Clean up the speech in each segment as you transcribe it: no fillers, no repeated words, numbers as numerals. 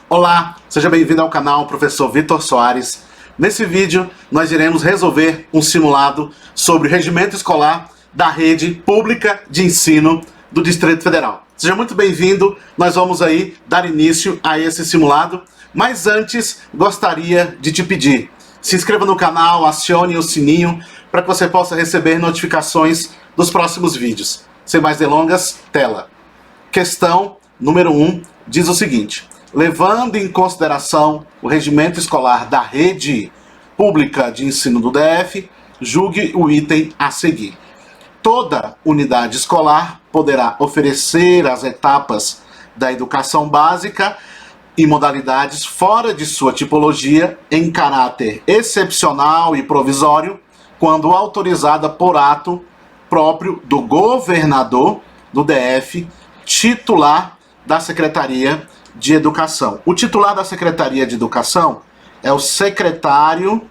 Olá, seja bem-vindo ao canal Professor Vitor Soares. Nesse vídeo, nós iremos resolver um simulado sobre o regimento escolar da rede pública de ensino do Distrito Federal. Seja muito bem-vindo, nós vamos aí dar início a esse simulado, mas antes gostaria de te pedir, se inscreva no canal, acione o sininho para que você possa receber notificações dos próximos vídeos. Sem mais delongas, tela. Questão número 1 diz o seguinte: levando em consideração o regimento escolar da rede pública de ensino do DF, julgue o item a seguir. Toda unidade escolar poderá oferecer as etapas da educação básica e modalidades fora de sua tipologia em caráter excepcional e provisório, quando autorizada por ato próprio do governador do DF, titular da Secretaria de Educação. O titular da Secretaria de Educação é o secretário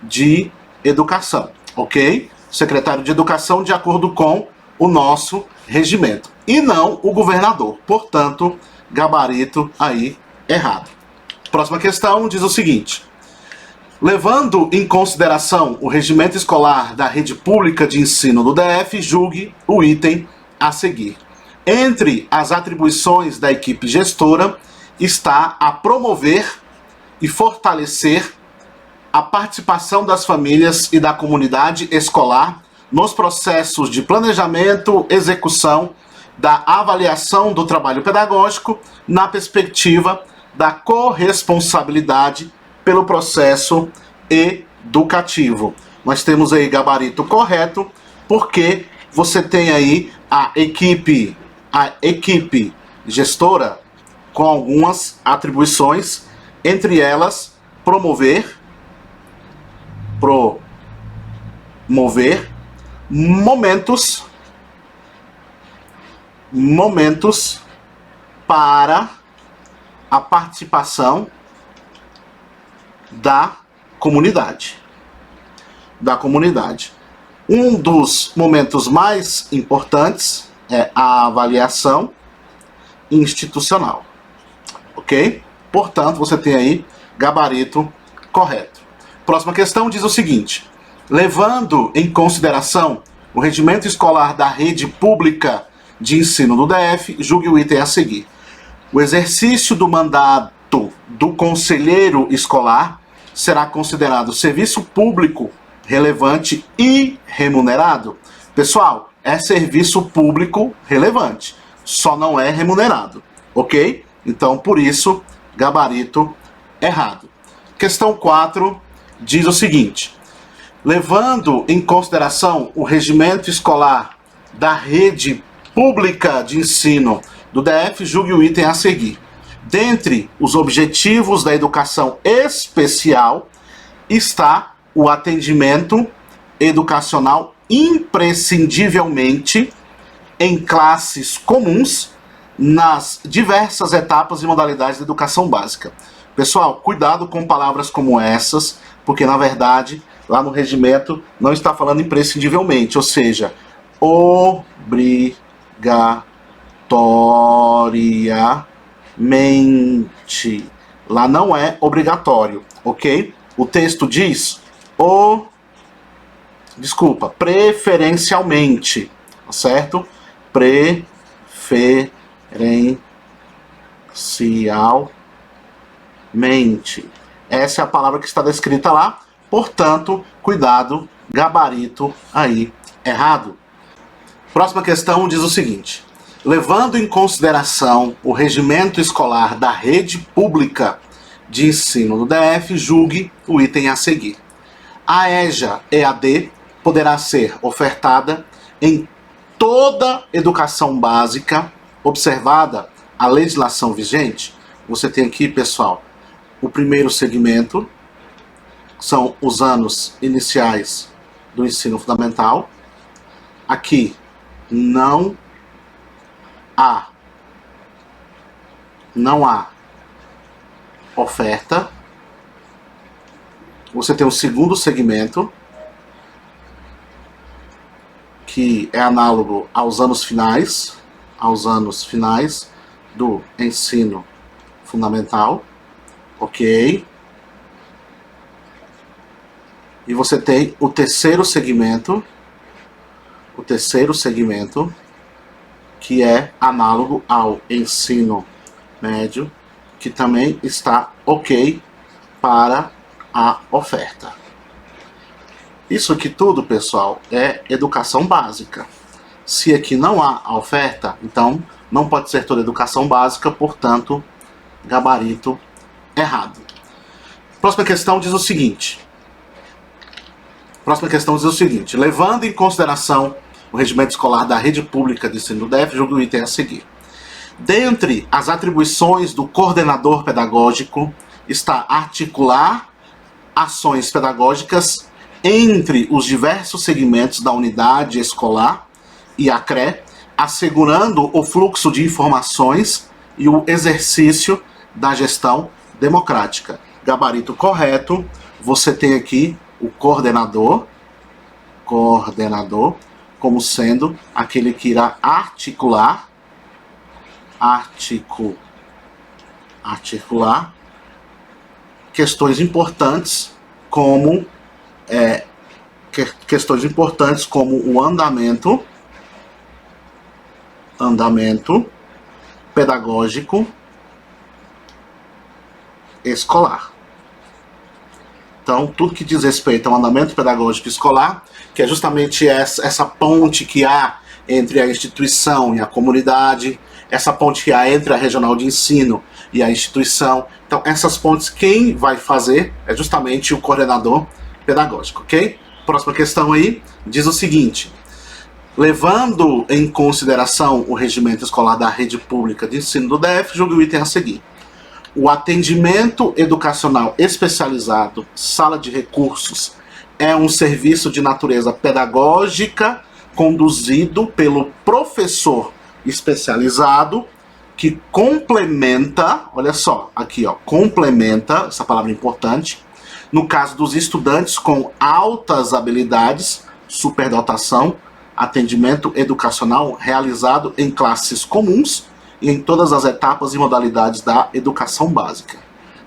de Educação, ok? Secretário de Educação de acordo com o nosso regimento. E não o governador. Portanto, gabarito aí errado. Próxima questão diz o seguinte: levando em consideração o regimento escolar da rede pública de ensino do DF, julgue o item a seguir. Entre as atribuições da equipe gestora está a promover e fortalecer a participação das famílias e da comunidade escolar nos processos de planejamento, execução, da avaliação do trabalho pedagógico na perspectiva da corresponsabilidade pelo processo educativo. Nós temos aí gabarito correto, porque você tem aí a equipe gestora com algumas atribuições, entre elas promover momentos para a participação da comunidade. Um dos momentos mais importantes é a avaliação institucional, ok? Portanto, você tem aí gabarito correto. Próxima questão diz o seguinte: levando em consideração o regimento escolar da rede pública de ensino do DF, julgue o item a seguir. O exercício do mandato do conselheiro escolar será considerado serviço público relevante e remunerado. Pessoal, é serviço público relevante, só não é remunerado, ok? Então, por isso, gabarito errado. Questão 4 diz o seguinte: levando em consideração o regimento escolar da rede pública de ensino do DF, julgue o item a seguir. Dentre os objetivos da educação especial está o atendimento educacional imprescindivelmente em classes comuns nas diversas etapas e modalidades da educação básica. Pessoal, cuidado com palavras como essas, porque na verdade lá no regimento não está falando imprescindivelmente, ou seja, obrigatoriamente. Lá não é obrigatório, ok? O texto diz preferencialmente, certo? Preferencialmente. Essa é a palavra que está descrita lá. Portanto, cuidado, gabarito aí errado. Próxima questão diz o seguinte: levando em consideração o regimento escolar da rede pública de ensino do DF, julgue o item a seguir. A EJA EAD poderá ser ofertada em toda educação básica, observada a legislação vigente. Você tem aqui, pessoal, o primeiro segmento, são os anos iniciais do ensino fundamental. Aqui não há oferta. Você tem o segundo segmento, que é análogo aos anos finais do ensino fundamental. ok? E você tem o terceiro segmento, que é análogo ao ensino médio, que também está ok para a oferta. Isso aqui tudo, pessoal, é educação básica. Se aqui não há a oferta, então não pode ser toda educação básica, portanto, gabarito errado. Próxima questão diz o seguinte. Levando em consideração o regimento escolar da rede pública de ensino do DF, julgue o item a seguir. Dentre as atribuições do coordenador pedagógico está articular ações pedagógicas entre os diversos segmentos da unidade escolar e a CRE, assegurando o fluxo de informações e o exercício da gestão democrática. Gabarito correto, você tem aqui o coordenador como sendo aquele que irá articular questões importantes como o andamento pedagógico escolar. Então, tudo que diz respeito ao andamento pedagógico escolar, que é justamente essa ponte que há entre a instituição e a comunidade, essa ponte que há entre a regional de ensino e a instituição. Então, essas pontes, quem vai fazer é justamente o coordenador pedagógico, ok? Próxima questão aí diz o seguinte. Levando em consideração o regimento escolar da rede pública de ensino do DF, julgue o item a seguir. O atendimento educacional especializado, sala de recursos, é um serviço de natureza pedagógica conduzido pelo professor especializado que complementa, olha só, aqui ó, complementa, essa palavra é importante, no caso dos estudantes com altas habilidades, superdotação, atendimento educacional realizado em classes comuns e em todas as etapas e modalidades da educação básica.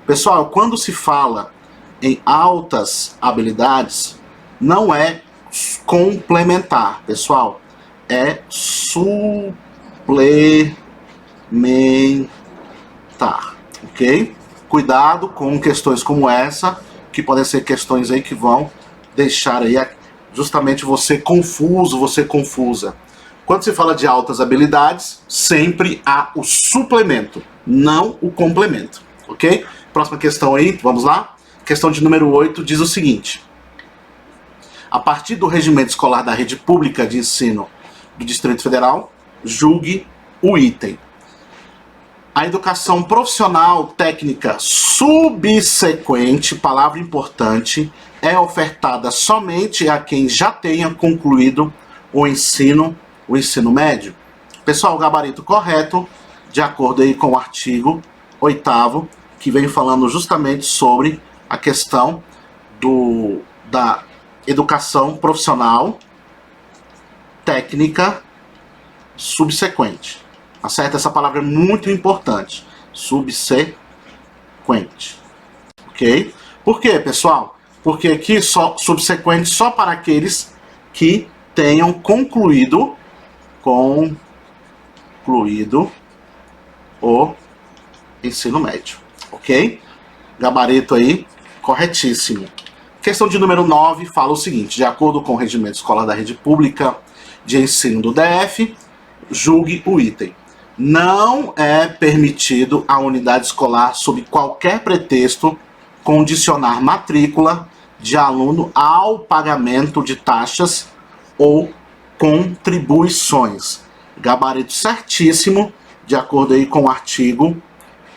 Pessoal, quando se fala em altas habilidades, não é complementar, pessoal, é suplementar, ok? Cuidado com questões como essa, que podem ser questões aí que vão deixar aí justamente você confuso, você confusa. Quando se fala de altas habilidades, sempre há o suplemento, não o complemento, ok? Próxima questão aí, vamos lá? Questão de número 8 diz o seguinte. A partir do regimento escolar da rede pública de ensino do Distrito Federal, julgue o item. A educação profissional técnica subsequente, palavra importante, é ofertada somente a quem já tenha concluído o ensino médio. Pessoal, o gabarito correto, de acordo aí com o artigo 8º, que vem falando justamente sobre a questão da educação profissional técnica subsequente. Tá certo? Essa palavra é muito importante. Subsequente. Ok? Por quê, pessoal? Porque aqui subsequente só para aqueles que tenham concluído o ensino médio. Ok? Gabarito aí, corretíssimo. Questão de número 9 fala o seguinte. De acordo com o regimento escolar da rede pública de ensino do DF, julgue o item. Não é permitido à unidade escolar, sob qualquer pretexto, condicionar matrícula de aluno ao pagamento de taxas ou contribuições. Gabarito certíssimo, de acordo aí com o artigo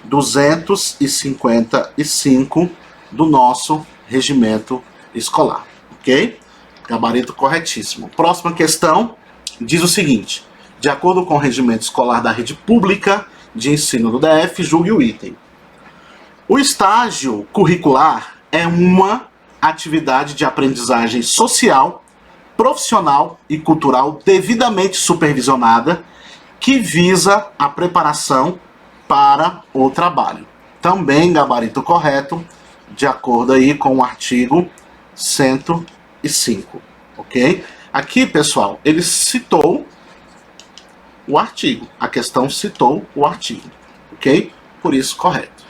255 do nosso regimento escolar, ok? Gabarito corretíssimo. Próxima questão diz o seguinte. De acordo com o regimento escolar da rede pública de ensino do DF, julgue o item. O estágio curricular é uma atividade de aprendizagem social, profissional e cultural devidamente supervisionada que visa a preparação para o trabalho. também gabarito correto, de acordo aí com o artigo 105, ok? Aqui, pessoal, ele citou o artigo, a questão citou o artigo, ok? Por isso, correto.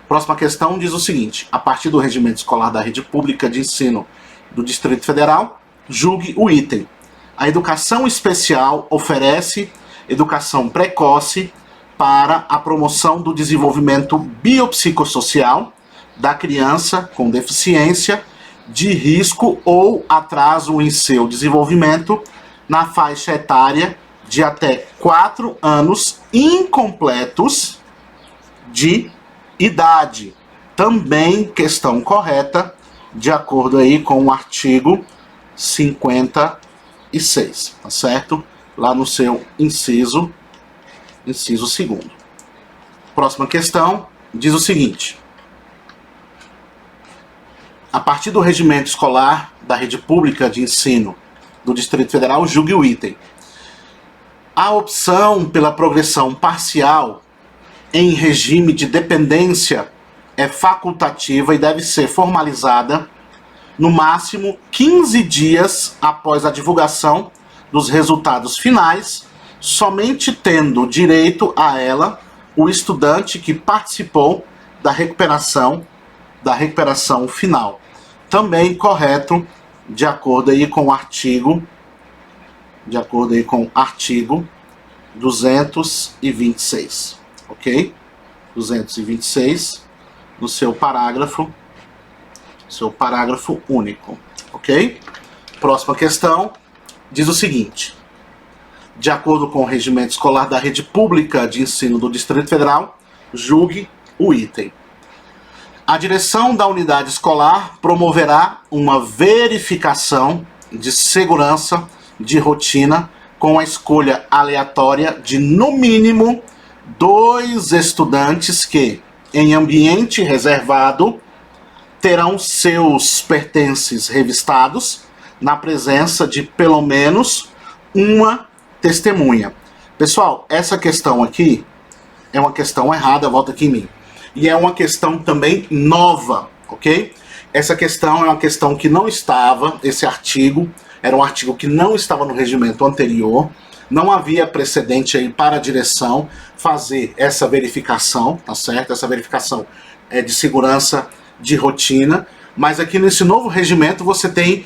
Próxima questão diz o seguinte: a partir do regimento escolar da rede pública de ensino do Distrito Federal, julgue o item. A educação especial oferece educação precoce para a promoção do desenvolvimento biopsicossocial da criança com deficiência de risco ou atraso em seu desenvolvimento na faixa etária de até 4 anos incompletos de idade. Também questão correta, de acordo aí com o artigo 56, tá certo? Lá no seu inciso 2º. Próxima questão diz o seguinte: a partir do regimento escolar da rede pública de ensino do Distrito Federal, julgue o item. A opção pela progressão parcial em regime de dependência é facultativa e deve ser formalizada no máximo 15 dias após a divulgação dos resultados finais, somente tendo direito a ela o estudante que participou da recuperação final. Também correto, de acordo aí com o artigo 226, ok? 226, no seu parágrafo único, ok? Próxima questão diz o seguinte: de acordo com o regimento escolar da rede pública de ensino do Distrito Federal, julgue o item. A direção da unidade escolar promoverá uma verificação de segurança de rotina com a escolha aleatória de, no mínimo, 2 estudantes que, em ambiente reservado, terão seus pertences revistados na presença de pelo menos uma testemunha. Pessoal, essa questão aqui é uma questão errada, volta aqui em mim. E é uma questão também nova, ok? Essa questão é uma questão que não estava, esse artigo era um artigo que não estava no regimento anterior, não havia precedente aí para a direção fazer essa verificação, tá certo? Essa verificação é de segurança de rotina, mas aqui nesse novo regimento você tem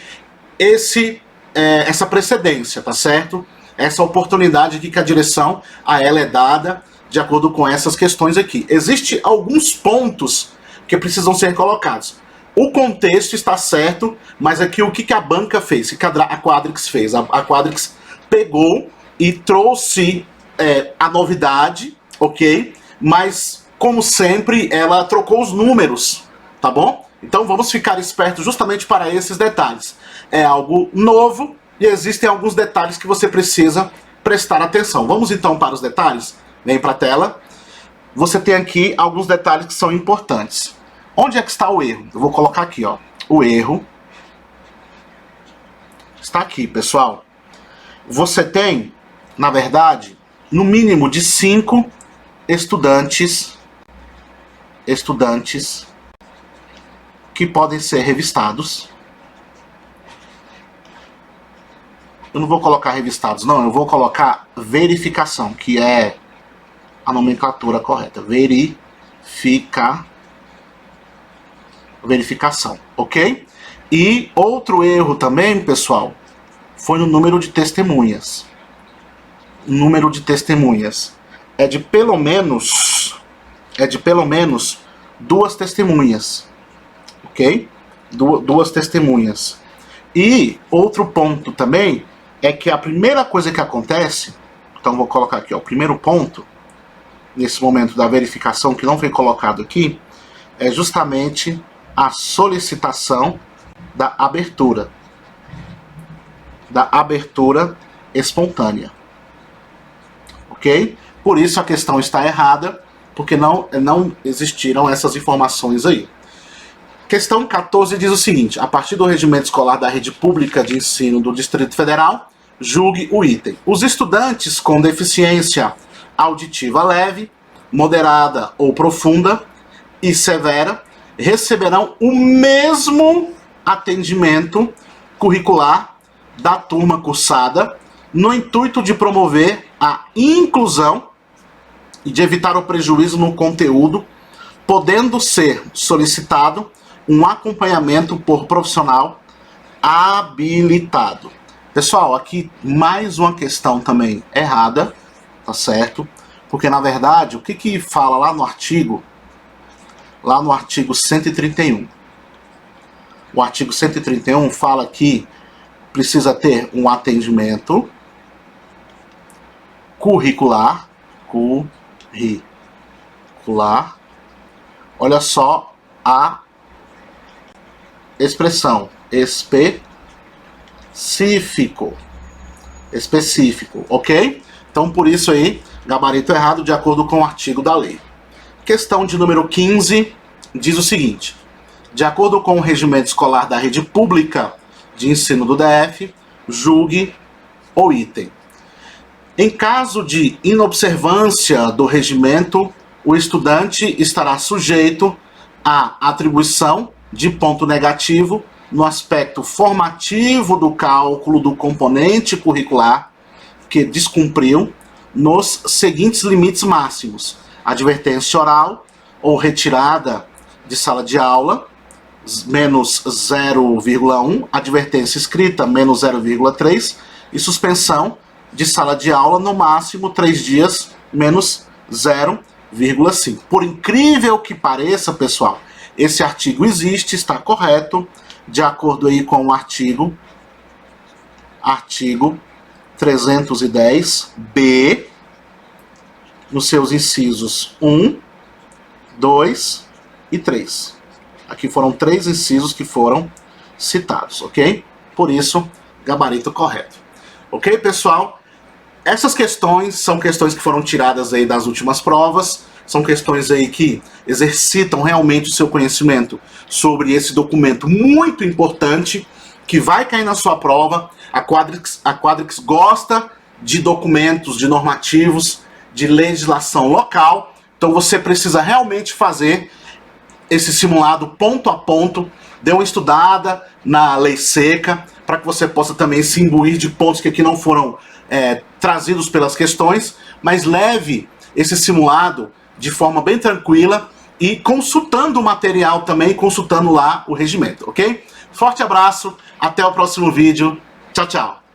essa precedência, tá certo? Essa oportunidade que a direção a ela é dada de acordo com essas questões aqui. Existem alguns pontos que precisam ser colocados. O contexto está certo, mas aqui o que a banca fez, o que a Quadrix fez? A Quadrix pegou e trouxe a novidade, ok? Mas, como sempre, ela trocou os números, tá bom? Então vamos ficar espertos justamente para esses detalhes. É algo novo e existem alguns detalhes que você precisa prestar atenção. Vamos então para os detalhes? Vem para a tela. Você tem aqui alguns detalhes que são importantes. Onde é que está o erro? Eu vou colocar aqui, ó. O erro está aqui, pessoal. Você tem, na verdade, no mínimo de 5 estudantes que podem ser revistados. Eu não vou colocar revistados, não. Eu vou colocar verificação, que é a nomenclatura correta. Verificação, ok? E outro erro também, pessoal, foi no número de testemunhas. O número de testemunhas é de pelo menos 2 testemunhas, ok? 2 testemunhas. E outro ponto também é que a primeira coisa que acontece, então vou colocar aqui, ó, o primeiro ponto nesse momento da verificação que não foi colocado aqui, é justamente a solicitação da abertura espontânea, ok? Por isso a questão está errada, porque não existiram essas informações aí. Questão 14 diz o seguinte: a partir do regimento escolar da rede pública de ensino do Distrito Federal, julgue o item. Os estudantes com deficiência auditiva leve moderada ou profunda e severa receberão o mesmo atendimento curricular da turma cursada, no intuito de promover a inclusão e de evitar o prejuízo no conteúdo, podendo ser solicitado um acompanhamento por profissional habilitado. Pessoal, aqui mais uma questão também errada, tá certo? Porque na verdade, o que fala lá no artigo? Lá no artigo 131. O artigo 131 fala que precisa ter um atendimento curricular, olha só a expressão, específico, ok? Então por isso aí, gabarito errado de acordo com o artigo da lei. Questão de número 15 diz o seguinte: de acordo com o regimento escolar da rede pública de ensino do DF, julgue o item. Em caso de inobservância do regimento, o estudante estará sujeito à atribuição de ponto negativo no aspecto formativo do cálculo do componente curricular que descumpriu nos seguintes limites máximos: advertência oral ou retirada de sala de aula, menos 0,1, advertência escrita, menos 0,3, e suspensão de sala de aula no máximo 3 dias, menos 0,5. Por incrível que pareça, pessoal, esse artigo existe, está correto, de acordo aí com o artigo 310B, nos seus incisos 1, 2 e 3. Aqui foram 3 incisos que foram citados, ok? Por isso, gabarito correto. Ok, pessoal? Essas questões são questões que foram tiradas aí das últimas provas, são questões aí que exercitam realmente o seu conhecimento sobre esse documento muito importante que vai cair na sua prova. A Quadrix gosta de documentos, de normativos, de legislação local, então você precisa realmente fazer esse simulado ponto a ponto, dê uma estudada na lei seca, para que você possa também se imbuir de pontos que aqui não foram trazidos pelas questões, mas leve esse simulado de forma bem tranquila e consultando o material também, consultando lá o regimento, ok? Forte abraço, até o próximo vídeo, tchau, tchau!